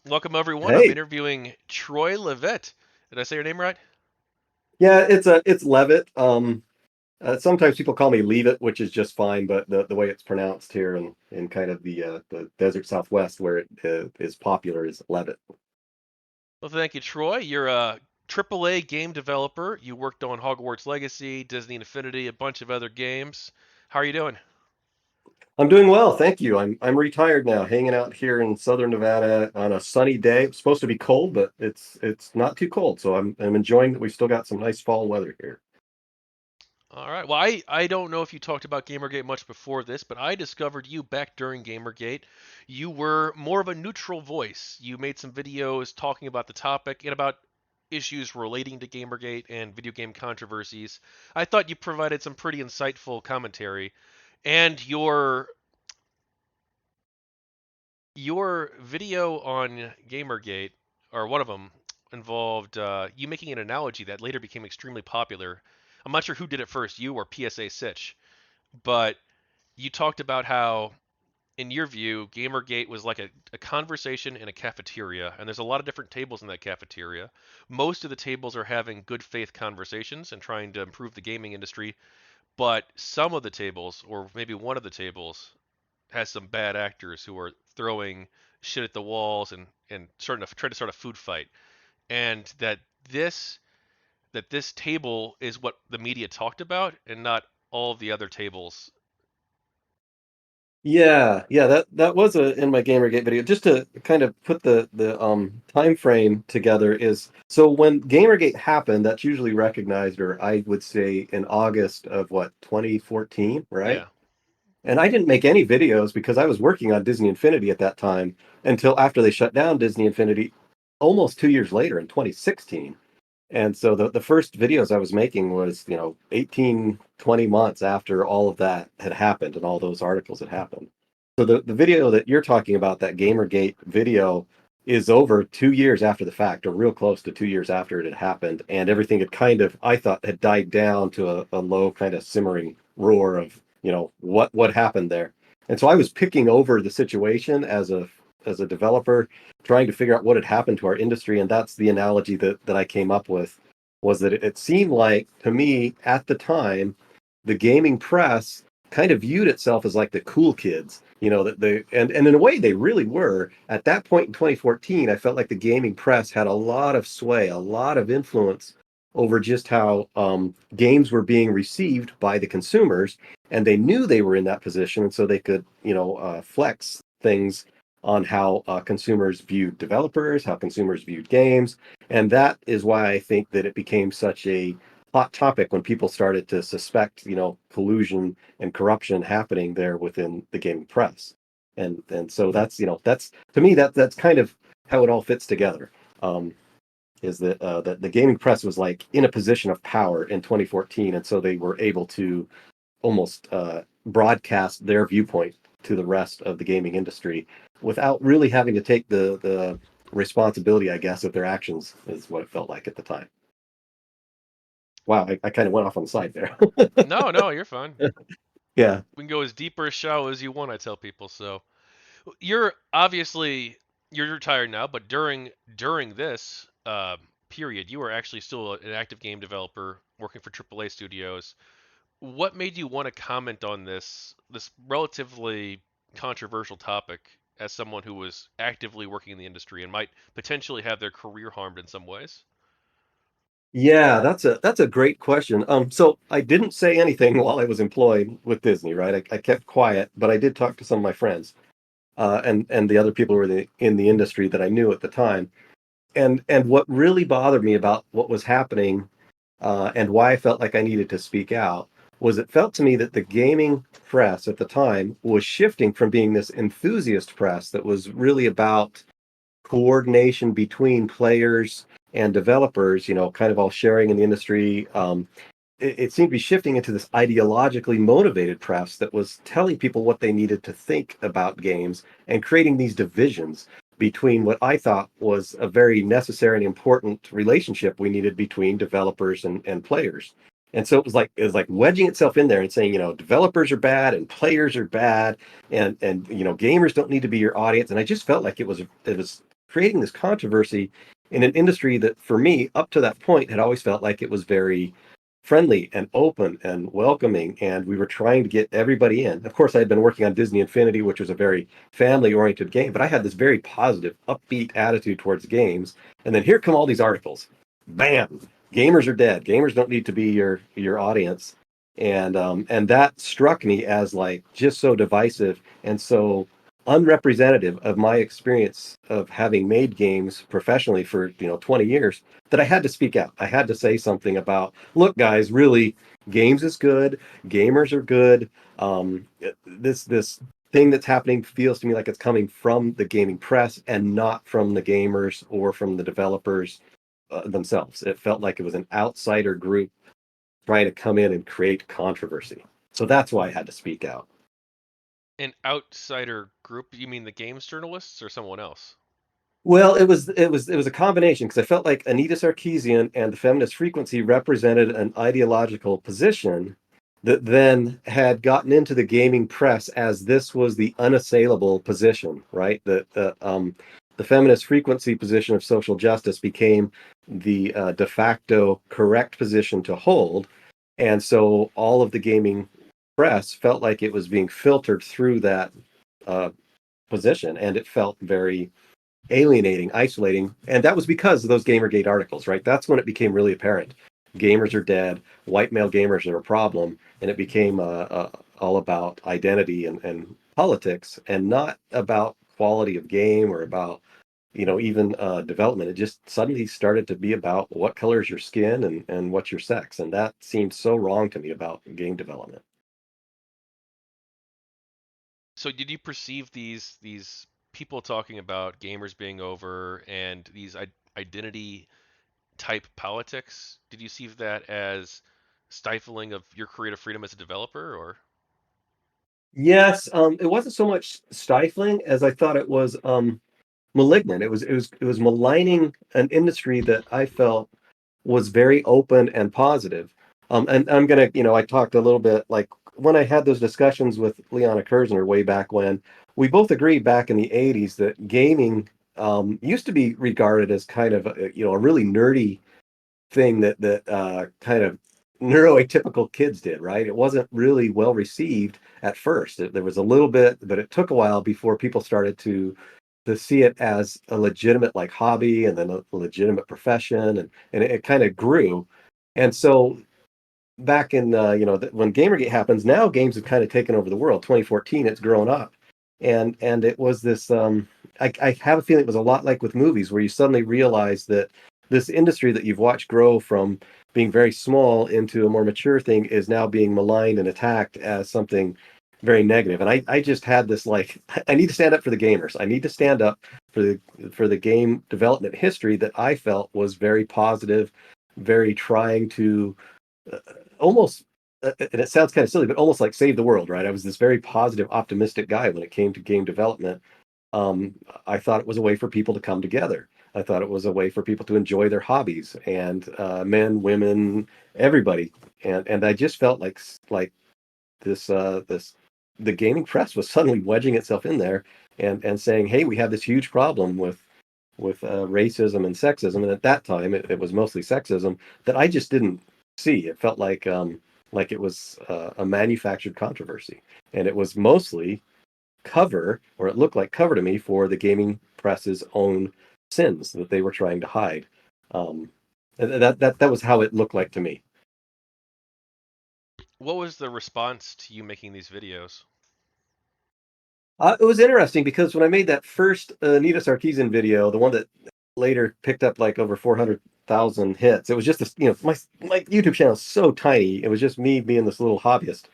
Welcome, everyone. I'm Hey, interviewing Troy Leavitt. Did I say your name right? yeah, it's Levitt. Sometimes people call me Leavitt, which is just fine, but the way it's pronounced here in kind of the desert Southwest where it is popular is Levitt. Well, thank you, Troy. You're a AAA game developer. You worked on Hogwarts Legacy, Disney Infinity, a bunch of other games. How are you doing? I'm doing well, thank you. I'm retired now, hanging out here in Southern Nevada on a sunny day. It's supposed to be cold, but it's not too cold, so I'm enjoying that we've still got some nice fall weather here. All right. Well, I don't know if you talked about GamerGate much before this, but I discovered you back during GamerGate. You were more of a neutral voice. You made some videos talking about the topic and about issues relating to GamerGate and video game controversies. I thought you provided some pretty insightful commentary, and your video on GamerGate, or one of them, involved you making an analogy that later became extremely popular. I'm not sure who did it first, you or PSA Sitch, but you talked about how, in your view, GamerGate was like a conversation in a cafeteria, and there's a lot of different tables in that cafeteria. Most of the tables are having good faith conversations and trying to improve the gaming industry, but some of the tables, or maybe one of the tables, has some bad actors who are throwing shit at the walls and starting to try to start a food fight, and this this table is what the media talked about and not all of the other tables. Yeah, that was in my Gamergate video. Just to kind of put the time frame together is so when Gamergate happened, that's usually recognized, or I would say in August of what, 2014, right? Yeah. And I didn't make any videos because I was working on Disney Infinity at that time until after they shut down Disney Infinity almost 2 years later in 2016. And so the first videos I was making was, 18, 20 months after all of that had happened and all those articles had happened. So the video that you're talking about, that Gamergate video, is over 2 years after the fact, or real close to 2 years after it had happened. And everything had kind of, I thought, had died down to a low kind of simmering roar of, what happened there. And so I was picking over the situation as a developer, trying to figure out what had happened to our industry. And that's the analogy that I came up with, was that it seemed like to me at the time, the gaming press kind of viewed itself as like the cool kids, that and in a way they really were. At that point in 2014, I felt like the gaming press had a lot of sway, a lot of influence over just how games were being received by the consumers, and they knew they were in that position, and so they could, flex things on how consumers viewed developers, how consumers viewed games. And that is why I think that it became such a hot topic when people started to suspect, collusion and corruption happening there within the gaming press. And so that's to me that's kind of how it all fits together. Is that the gaming press was like in a position of power in 2014, and so they were able to almost broadcast their viewpoint to the rest of the gaming industry without really having to take the responsibility, I guess, of their actions, is what it felt like at the time. Wow, I kind of went off on the side there. No, no, you're fine. Yeah. We can go as deep or as shallow as you want, I tell people. So you're obviously you're retired now, but during this period, you were actually still an active game developer working for AAA studios. What made you want to comment on this relatively controversial topic as someone who was actively working in the industry and might potentially have their career harmed in some ways? Yeah, that's a great question. So I didn't say anything while I was employed with Disney, right? I kept quiet, but I did talk to some of my friends, and the other people who were in the industry that I knew at the time. And what really bothered me about what was happening, and why I felt like I needed to speak out, was it felt to me that the gaming press at the time was shifting from being this enthusiast press that was really about coordination between players and developers, kind of all sharing in the industry. It seemed to be shifting into this ideologically motivated press that was telling people what they needed to think about games and creating these divisions between what I thought was a very necessary and important relationship we needed between developers and players. And so it was like wedging itself in there and saying, developers are bad and players are bad, and gamers don't need to be your audience. And I just felt like it was creating this controversy in an industry that, for me, up to that point, had always felt like it was very friendly and open and welcoming, and we were trying to get everybody in. Of course, I had been working on Disney Infinity, which was a very family-oriented game, but I had this very positive, upbeat attitude towards games. And then here come all these articles. Bam! Gamers are dead. Gamers don't need to be your audience. And that struck me as like just so divisive and so unrepresentative of my experience of having made games professionally for 20 years, that I had to speak out. I had to say something about, look guys, really, games is good, gamers are good. This thing that's happening feels to me like it's coming from the gaming press and not from the gamers or from the developers themselves. It felt like it was an outsider group trying to come in and create controversy. So that's why I had to speak out. An outsider group? You mean the games journalists or someone else? Well, it was a combination, because I felt like Anita Sarkeesian and the feminist frequency represented an ideological position that then had gotten into the gaming press as this was the unassailable position, right? The feminist frequency position of social justice became the de facto correct position to hold, and so all of the gaming press felt like it was being filtered through that uh, position, and it felt very alienating, isolating. And that was because of those Gamergate articles, right? That's when it became really apparent. Gamers are dead, white male gamers are a problem, and it became all about identity and politics, and not about quality of game or about even development. It just suddenly started to be about what color is your skin and what's your sex, and that seemed so wrong to me about game development. So did you perceive these people talking about gamers being over and these identity type politics? Did you see that as stifling of your creative freedom as a developer, or Yes, it wasn't so much stifling as I thought it was malignant. It was maligning an industry that I felt was very open and positive. And I'm gonna, I talked a little bit, like when I had those discussions with Liana Kurzner way back when, we both agreed back in the '80s that gaming used to be regarded as kind of a really nerdy thing that kind of neuroatypical kids did, right? It wasn't really well received at first. There was a little bit, but it took a while before people started to see it as a legitimate like hobby, and then a legitimate profession, and it kind of grew. And so back in when Gamergate happens, now games have kind of taken over the world. 2014, it's grown up, and it was this. I have a feeling it was a lot like with movies, where you suddenly realize that this industry that you've watched grow from being very small into a more mature thing is now being maligned and attacked as something very negative. And I just had this like, I need to stand up for the gamers. I need to stand up for the game development history that I felt was very positive, very trying to uh, almost and it sounds kind of silly, but almost like save the world, right? I was this very positive, optimistic guy when it came to game development. um, I thought it was a way for people to come together. I thought it was a way for people to enjoy their hobbies, and men, women, everybody. And I just felt like this the gaming press was suddenly wedging itself in there and saying, hey, we have this huge problem with racism and sexism. And at that time, it was mostly sexism that I just didn't see. It felt like it was a manufactured controversy, and it was mostly cover, or it looked like cover to me, for the gaming press's own sins that they were trying to hide. Um, that was how it looked like to me. what was the response to you making these videos? It was interesting because when I made that first Anita Sarkeesian video, the one that later picked up like over 400,000 hits, it was just this, my YouTube channel is so tiny. It was just me being this little hobbyist.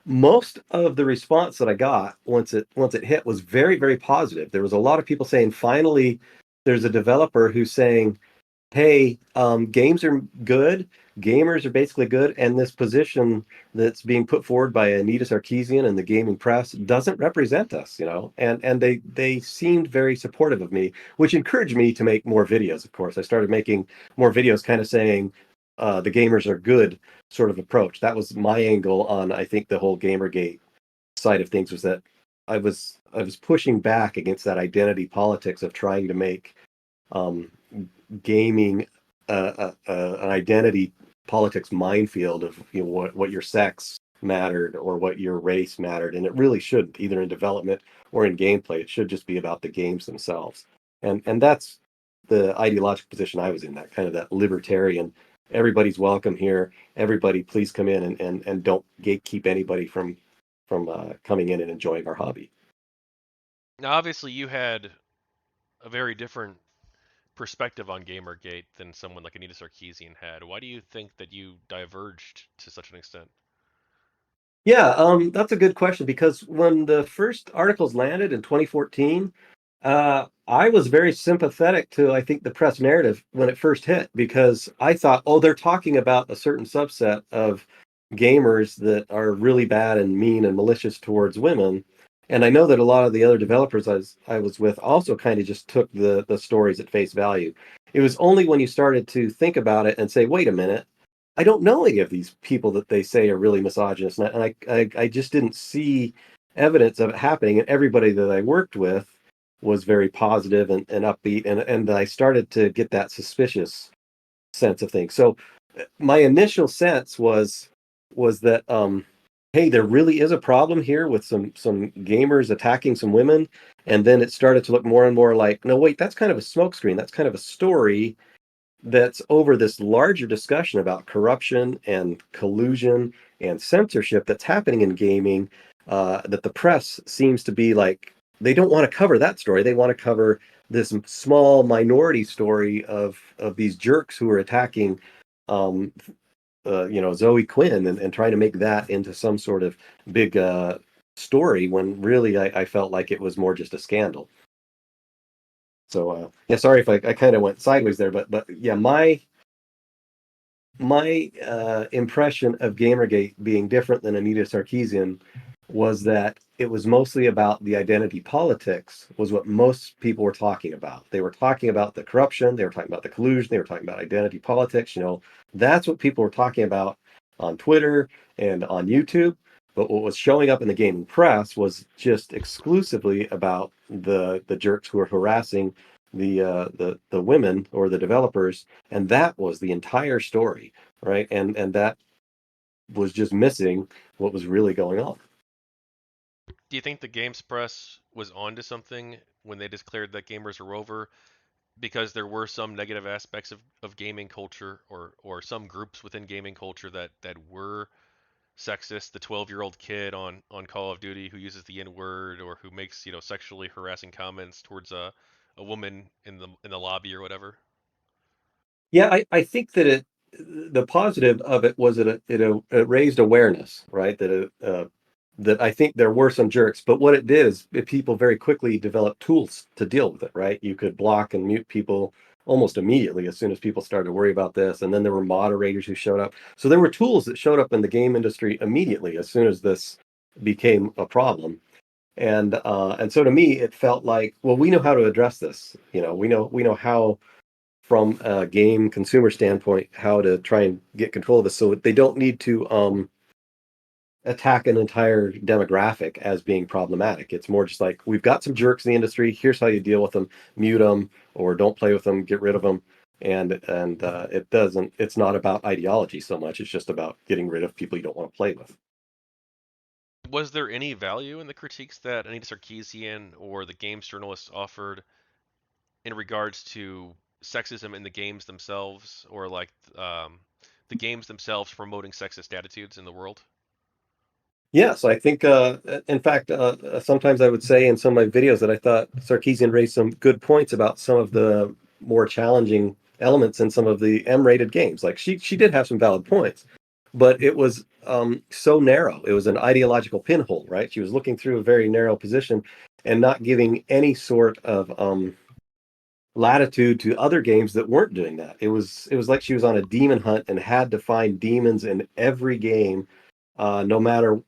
Most of the response that I got once it hit was very, very positive. There was a lot of people saying, finally, there's a developer who's saying, hey, games are good, gamers are basically good, and this position that's being put forward by Anita Sarkeesian and the gaming press doesn't represent us, and they seemed very supportive of me, which encouraged me to make more videos. Of course, I started making more videos kind of saying the gamers are good sort of approach. That was my angle on, I think, the whole Gamergate side of things, was that I was pushing back against that identity politics of trying to make um, gaming an identity politics minefield of what your sex mattered or what your race mattered, and it really shouldn't, either in development or in gameplay. It should just be about the games themselves, and that's the ideological position I was in, that kind of that libertarian. Everybody's welcome here. Everybody, please come in and don't gatekeep anybody from coming in and enjoying our hobby. Now, obviously, you had a very different perspective on GamerGate than someone like Anita Sarkeesian had. Why do you think that you diverged to such an extent? Yeah, that's a good question because when the first articles landed in 2014, I was very sympathetic to, I think, the press narrative when it first hit because I thought, oh, they're talking about a certain subset of gamers that are really bad and mean and malicious towards women. And I know that a lot of the other developers I was with also kind of just took the stories at face value. It was only when you started to think about it and say, wait a minute, I don't know any of these people that they say are really misogynist, and I just didn't see evidence of it happening. And everybody that I worked with was very positive and upbeat, and I started to get that suspicious sense of things. So my initial sense was that hey, there really is a problem here with some gamers attacking some women, and then it started to look more and more like, no, wait, that's kind of a smokescreen. That's kind of a story that's over this larger discussion about corruption and collusion and censorship that's happening in gaming, that the press seems to be like, they don't want to cover that story. They want to cover this small minority story of these jerks who are attacking um, Zoe Quinn, and trying to make that into some sort of big story when really I felt like it was more just a scandal. So yeah, sorry if I kind of went sideways there, but yeah, my impression of Gamergate being different than Anita Sarkeesian was that it was mostly about the identity politics, was what most people were talking about. They were talking about the corruption, they were talking about the collusion, they were talking about identity politics. That's what people were talking about on Twitter and on YouTube. But what was showing up in the gaming press was just exclusively about the jerks who were harassing the women or the developers, and that was the entire story, right? And that was just missing what was really going on. Do you think the games press was onto something when they declared that gamers are over? Because there were some negative aspects of gaming culture, or some groups within gaming culture that were sexist. The 12-year-old kid on Call of Duty who uses the N word, or who makes sexually harassing comments towards a woman in the lobby or whatever. Yeah, I think that the positive of it was that it raised awareness, right? That I think there were some jerks, but what it did is people very quickly developed tools to deal with it, right? You could block and mute people almost immediately as soon as people started to worry about this, and then there were moderators who showed up. So there were tools that showed up in the game industry immediately as soon as this became a problem. And so to me, it felt like, well, we know how to address this. We know how, from a game consumer standpoint, how to try and get control of this so they don't need to attack an entire demographic as being problematic. It's more just like, we've got some jerks in the industry, here's how you deal with them: mute them, or don't play with them, get rid of them. And it's not about ideology so much, it's just about getting rid of people you don't want to play with. Was there any value in the critiques that Anita Sarkeesian or the games journalists offered in regards to sexism in the games themselves, or like the games themselves promoting sexist attitudes in the world? Yes, I think, in fact, sometimes I would say in some of my videos that I thought Sarkeesian raised some good points about some of the more challenging elements in some of the M-rated games. Like, she did have some valid points, but it was so narrow. It was an ideological pinhole, right? She was looking through a very narrow position and not giving any sort of latitude to other games that weren't doing that. It was like she was on a demon hunt and had to find demons in every game, no matter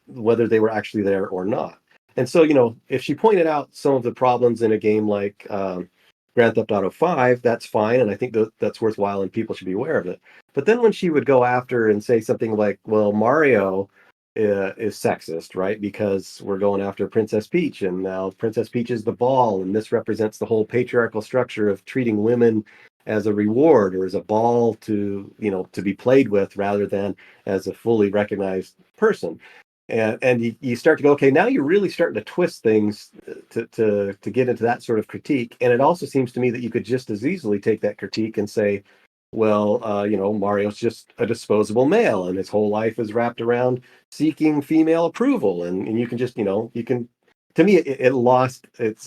whether they were actually there or not. And so, if she pointed out some of the problems in a game like Grand Theft Auto 5, that's fine, and I think that's worthwhile, and people should be aware of it. But then when she would go after and say something like, "Well, Mario." is sexist, right? Because we're going after Princess Peach, and now Princess Peach is the ball, and this represents the whole patriarchal structure of treating women as a reward or as a ball to, to be played with rather than as a fully recognized person. And you start to go, okay, now you're really starting to twist things to get into that sort of critique. And it also seems to me that you could just as easily take that critique and say, well, Mario's just a disposable male, and his whole life is wrapped around seeking female approval, and you can just, you can. To me, it lost its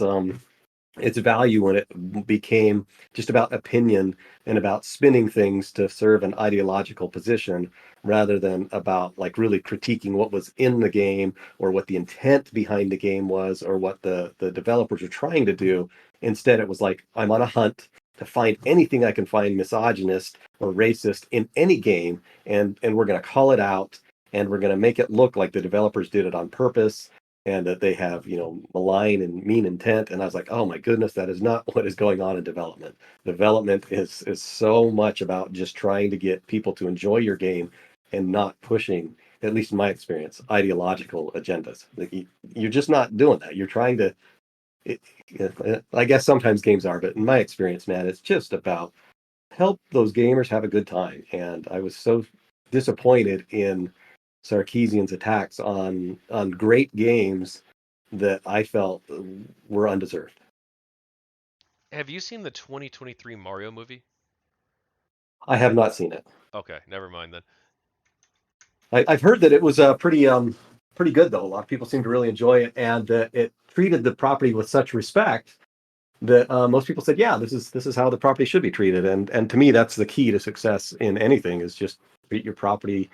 value when it became just about opinion and about spinning things to serve an ideological position rather than about like really critiquing what was in the game or what the intent behind the game was or what the developers were trying to do. Instead, it was like, I'm on a hunt to find anything I can find misogynist or racist in any game, and we're going to call it out, and we're going to make it look like the developers did it on purpose and that they have, malign and mean intent. And I was like, oh my goodness, that is not what is going on in development. Development is so much about just trying to get people to enjoy your game and not pushing, at least in my experience, ideological agendas. Like you're just not doing that. You're trying to. It, I guess sometimes games are, but in my experience, man, it's just about help those gamers have a good time. And I was so disappointed in Sarkeesian's attacks on great games that I felt were undeserved. Have you seen the 2023 Mario movie? I have not seen it. Okay, never mind then. I've heard that it was pretty good though. A lot of people seem to really enjoy it, and it treated the property with such respect that most people said, "Yeah, this is how the property should be treated." And to me, that's the key to success in anything is just treat your property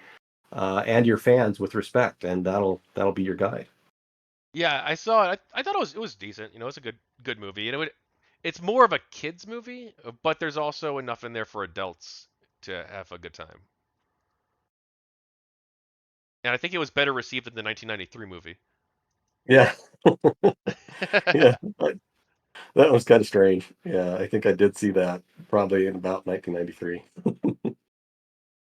and your fans with respect, and that'll be your guide. Yeah, I saw it. I thought it was decent. It's a good movie. It's more of a kids movie, but there's also enough in there for adults to have a good time. And I think it was better received than the 1993 movie. Yeah, yeah, that was kind of strange. Yeah, I think I did see that probably in about 1993.